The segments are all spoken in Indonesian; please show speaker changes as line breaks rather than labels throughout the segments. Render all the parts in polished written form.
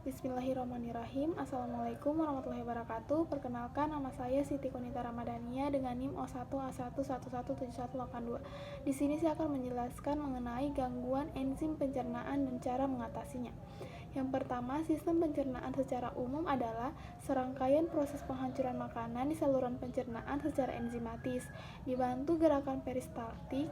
Bismillahirrahmanirrahim. Assalamualaikum warahmatullahi wabarakatuh. Perkenalkan, nama saya Siti Konita Ramadhania dengan NIM O1A1117182. Di sini saya akan menjelaskan mengenai gangguan enzim pencernaan dan cara mengatasinya. Yang pertama, sistem pencernaan secara umum adalah serangkaian proses penghancuran makanan di saluran pencernaan secara enzimatis, dibantu gerakan peristaltik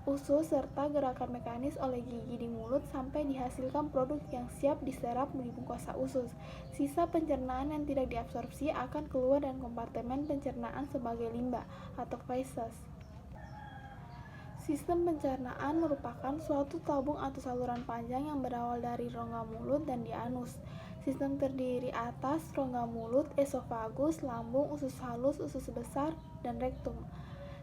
usus serta gerakan mekanis oleh gigi di mulut sampai dihasilkan produk yang siap diserap di mukosa usus. Sisa pencernaan yang tidak diabsorpsi akan keluar dari kompartemen pencernaan sebagai limba atau feces. Sistem pencernaan merupakan suatu tabung atau saluran panjang yang berawal dari rongga mulut dan di anus. Sistem terdiri atas rongga mulut, esofagus, lambung, usus halus, usus besar, dan rektum.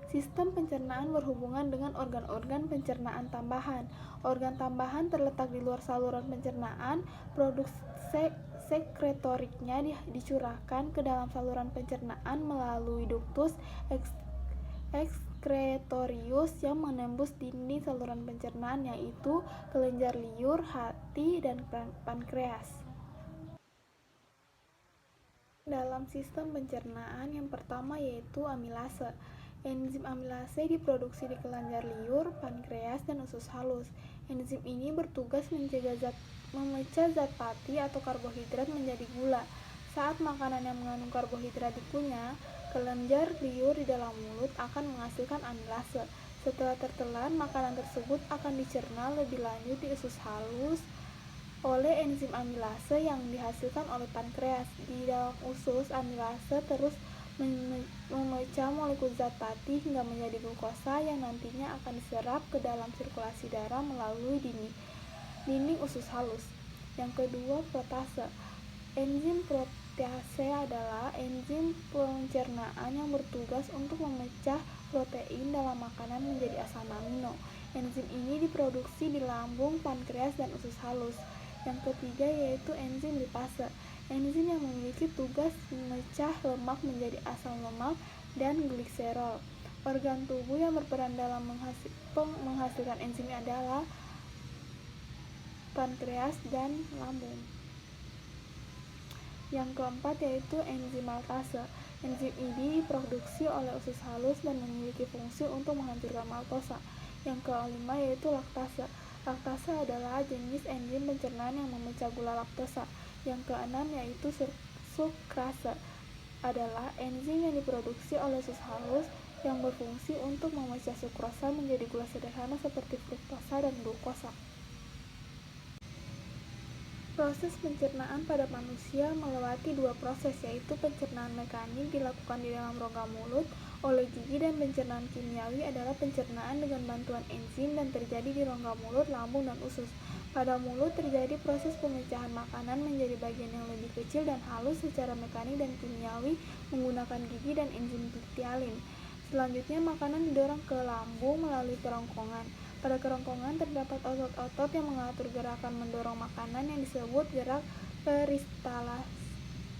Sistem pencernaan berhubungan dengan organ-organ pencernaan tambahan. Organ tambahan terletak di luar saluran pencernaan. Produk sekretoriknya dicurahkan ke dalam saluran pencernaan melalui ductus excretorius yang menembus dinding saluran pencernaan, yaitu kelenjar liur, hati, dan pankreas. Dalam sistem pencernaan yang pertama yaitu amilase. Enzim amilase diproduksi di kelenjar liur, pankreas, dan usus halus. Enzim ini bertugas memecah zat pati atau karbohidrat menjadi gula. Saat makanan yang mengandung karbohidrat dikunyah, kelenjar liur di dalam mulut akan menghasilkan amilase. Setelah tertelan, makanan tersebut akan dicerna lebih lanjut di usus halus oleh enzim amilase yang dihasilkan oleh pankreas. Di dalam usus, amilase terus memecah molekul zat pati hingga menjadi glukosa yang nantinya akan diserap ke dalam sirkulasi darah melalui dinding usus halus. Yang kedua, protase. Enzim protase adalah enzim pencernaan yang bertugas untuk memecah protein dalam makanan menjadi asam amino. Enzim ini diproduksi di lambung, pankreas, dan usus halus. Yang ketiga yaitu enzim lipase. Enzim yang memiliki tugas memecah lemak menjadi asam lemak dan gliserol. Organ tubuh yang berperan dalam menghasilkan enzim adalah pankreas dan lambung. Yang keempat yaitu enzim maltase. Enzim ini diproduksi oleh usus halus dan memiliki fungsi untuk menghancurkan maltosa. Yang kelima yaitu laktase. Laktase adalah jenis enzim pencernaan yang memecah gula laktosa. Yang keenam yaitu sukrase, adalah enzim yang diproduksi oleh usus halus yang berfungsi untuk memecah sukrosa menjadi gula sederhana seperti fruktosa dan glukosa. Proses pencernaan pada manusia melewati dua proses, yaitu pencernaan mekanik dilakukan di dalam rongga mulut oleh gigi dan pencernaan kimiawi adalah pencernaan dengan bantuan enzim dan terjadi di rongga mulut, lambung, dan usus. Pada mulut terjadi proses pemecahan makanan menjadi bagian yang lebih kecil dan halus secara mekanik dan kimiawi menggunakan gigi dan enzim ptyalin. Selanjutnya makanan didorong ke lambung melalui kerongkongan. Pada kerongkongan terdapat otot-otot yang mengatur gerakan mendorong makanan yang disebut gerak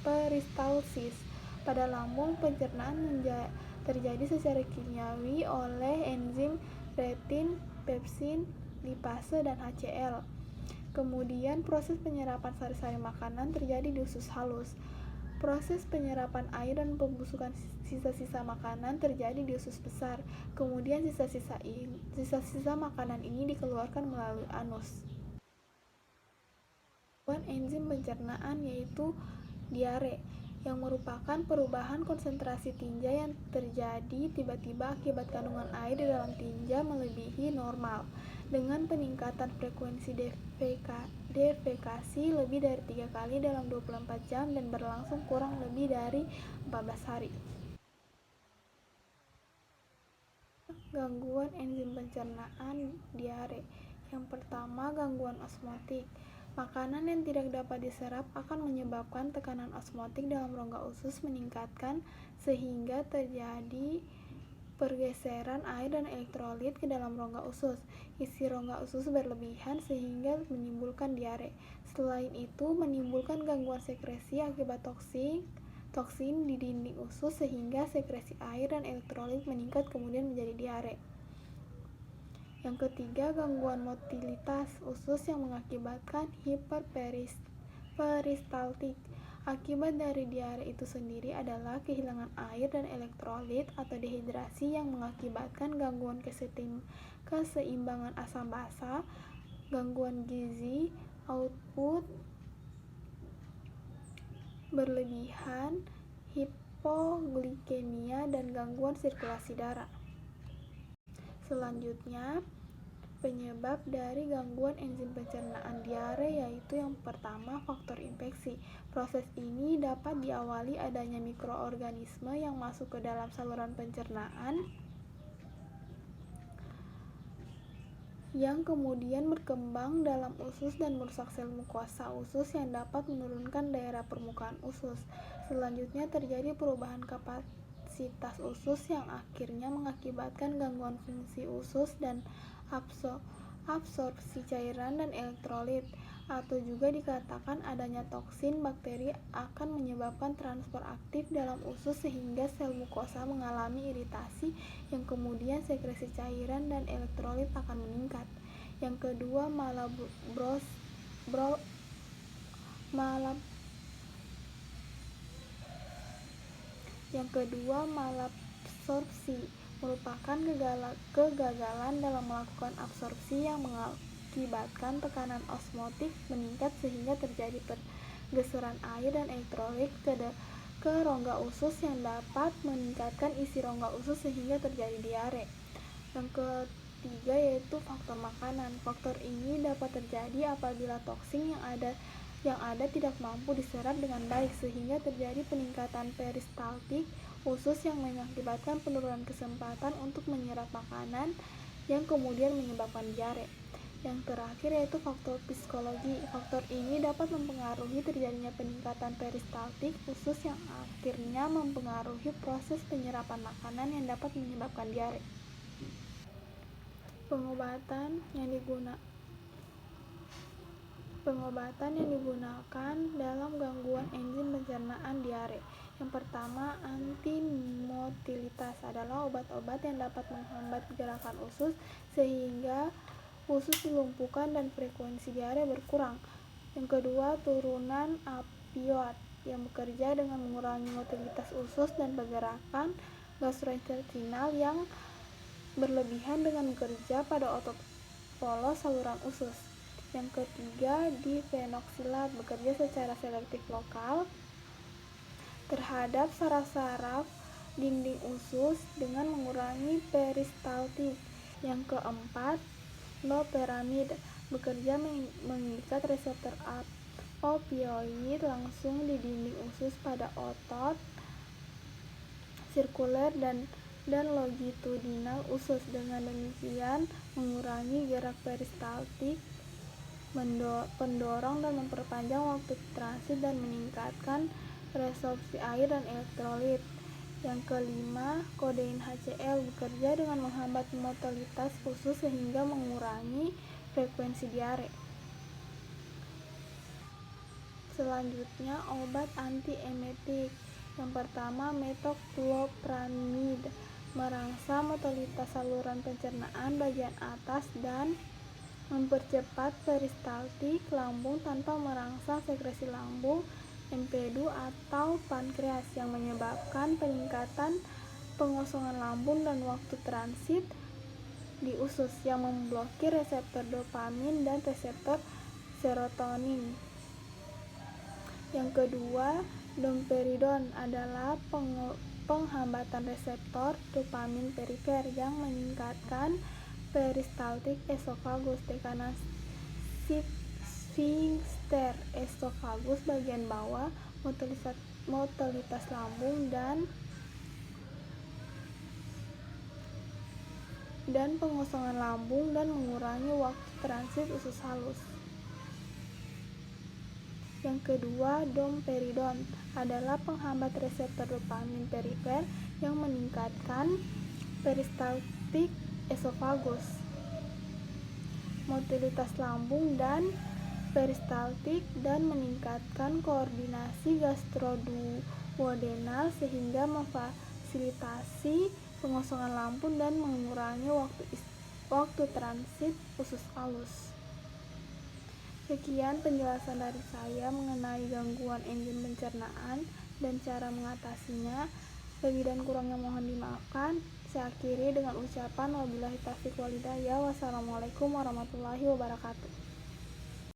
peristalsis. Pada lambung, pencernaan terjadi secara kimiawi oleh enzim retin, pepsin, lipase, dan HCl. Kemudian proses penyerapan sari-sari makanan terjadi di usus halus. Proses penyerapan air dan pembusukan sisa-sisa makanan terjadi di usus besar. Kemudian sisa-sisa makanan ini dikeluarkan melalui anus. Enzim pencernaan yaitu diare, yang merupakan perubahan konsentrasi tinja yang terjadi tiba-tiba akibat kandungan air di dalam tinja melebihi normal, dengan peningkatan frekuensi defekasi lebih dari 3 kali dalam 24 jam dan berlangsung kurang lebih dari 14 hari. Gangguan enzim pencernaan diare. Yang pertama, gangguan osmotik. Makanan yang tidak dapat diserap akan menyebabkan tekanan osmotik dalam rongga usus meningkatkan sehingga terjadi pergeseran air dan elektrolit ke dalam rongga usus. Isi rongga usus berlebihan sehingga menimbulkan diare. Selain itu, menimbulkan gangguan sekresi akibat toksin di dinding usus sehingga sekresi air dan elektrolit meningkat kemudian menjadi diare. Yang ketiga, gangguan motilitas usus yang mengakibatkan peristaltik. Akibat dari diare itu sendiri adalah kehilangan air dan elektrolit atau dehidrasi yang mengakibatkan gangguan keseimbangan asam basa, gangguan gizi, output berlebihan, hipoglikemia, dan gangguan sirkulasi darah. Selanjutnya, penyebab dari gangguan enzim pencernaan diare yaitu yang pertama faktor infeksi. Proses ini dapat diawali adanya mikroorganisme yang masuk ke dalam saluran pencernaan yang kemudian berkembang dalam usus dan merusak sel mukosa usus yang dapat menurunkan daerah permukaan usus. Selanjutnya terjadi perubahan kapasitas usus yang akhirnya mengakibatkan gangguan fungsi usus dan absorpsi cairan dan elektrolit, atau juga dikatakan adanya toksin bakteri akan menyebabkan transport aktif dalam usus sehingga sel mukosa mengalami iritasi yang kemudian sekresi cairan dan elektrolit akan meningkat. Yang kedua, malabsorpsi merupakan kegagalan dalam melakukan absorpsi yang mengakibatkan tekanan osmotik meningkat sehingga terjadi pergeseran air dan elektrolit ke rongga usus yang dapat meningkatkan isi rongga usus sehingga terjadi diare. Yang ketiga yaitu faktor makanan. Faktor ini dapat terjadi apabila toksin yang ada tidak mampu diserap dengan baik sehingga terjadi peningkatan peristaltik usus yang mengakibatkan penurunan kesempatan untuk menyerap makanan yang kemudian menyebabkan diare. Yang terakhir yaitu faktor psikologi. Faktor ini dapat mempengaruhi terjadinya peningkatan peristaltik usus yang akhirnya mempengaruhi proses penyerapan makanan yang dapat menyebabkan diare. Pengobatan yang digunakan dalam gangguan enzim pencernaan diare. Yang pertama, antimotilitas adalah obat-obat yang dapat menghambat gerakan usus sehingga usus dilumpuhkan dan frekuensi diare berkurang. Yang kedua, turunan opioid yang bekerja dengan mengurangi motilitas usus dan pergerakan gastrointestinal yang berlebihan dengan bekerja pada otot polos saluran usus. Yang ketiga, difenoksilat bekerja secara selektif lokal terhadap saraf-saraf dinding usus dengan mengurangi peristaltik. Yang keempat, loperamid bekerja mengikat reseptor opioid langsung di dinding usus pada otot sirkuler dan longitudinal usus. Dengan demikian mengurangi gerak peristaltik, mendorong dan memperpanjang waktu transit dan meningkatkan resorpsi air dan elektrolit. Yang kelima, kodein HCl bekerja dengan menghambat motilitas usus sehingga mengurangi frekuensi diare. Selanjutnya, obat antiemetik. Yang pertama, metoclopramid merangsang motilitas saluran pencernaan bagian atas dan mempercepat peristaltik lambung tanpa merangsang sekresi lambung, empedu atau pankreas yang menyebabkan peningkatan pengosongan lambung dan waktu transit di usus yang memblokir reseptor dopamin dan reseptor serotonin. Yang kedua, domperidon adalah penghambatan reseptor dopamin perifer yang meningkatkan peristaltik esofagus, tekanan sphincter esofagus bagian bawah, motilitas lambung dan pengosongan lambung dan mengurangi waktu transit usus halus. Yang kedua, domperidon adalah penghambat reseptor dopamin perifer yang meningkatkan peristaltik esofagus, motilitas lambung dan peristaltik dan meningkatkan koordinasi gastroduodenal sehingga memfasilitasi pengosongan lambung dan mengurangi waktu transit usus halus. Sekian penjelasan dari saya mengenai gangguan enzim pencernaan dan cara mengatasinya. Lebih dan kurangnya mohon dimaafkan. Saya akhiri dengan ucapan wabillahi taufiq walhidayah. Wassalamualaikum warahmatullahi wabarakatuh.